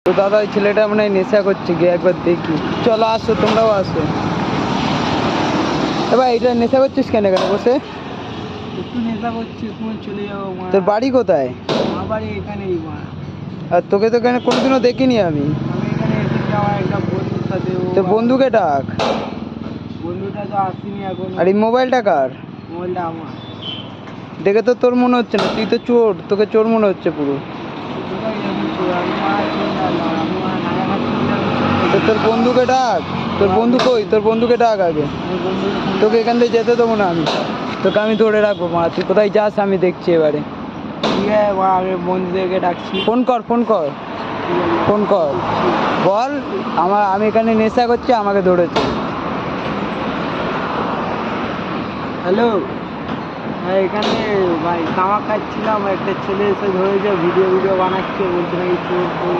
তো দাদা ওই ছেলেটা মনে হয় নেশা করছে, গিয়ে একবার দেখি। চলো আসো, তোমরাও আসো। এবার এটা নেশা করছিস কেন এখানে বসে? একটু নেশা করছি, তুমি চলে যাবো মা। তোর বাড়ি কোথায়? আমার বাড়ি এখানেই মা। আর তোকে তো এখানে কোনোদিনও দেখিনি আমি। আমি এখানে এসেছি আমার একটা বন্ধুর সাথে। তোর বন্ধুকে ডাক। বন্ধুটা তো আসেনি এখন। আর এই মোবাইলটা কার? মোবাইলটা আমার। দেখে তো তোর মনে হচ্ছে না, তুই তো চোর, তোকে চোর মনে হচ্ছে পুরো। কোথায় যাবি চোর? আমি মারা চোর না, আমি মারা নাগাঘাট চলে যাবো। তো তোর বন্ধুকে ডাক। তোর বন্ধু কই? তোর বন্ধুকে ডাক আগে। আমি বন্ধুকে তোকে এখান থেকে যেতে দেবো না আমি, তোকে আমি ধরে রাখবো মা। তুই কোথায় যাস আমি দেখছি এবারে। ঠিক আছে মা, আমি বন্ধুদেরকে ডাকছি। ফোন কর, ফোন কর, ফোন কর, বল আমি এখানে নেশা করছি, আমাকে ধরেছে। হ্যালো, হ্যাঁ এখানে ভাই তামাক খাচ্ছিলাম, একটা ছেলে এসে ধরেছে, ভিডিও বানাচ্ছে, বলছে নাকি চোর।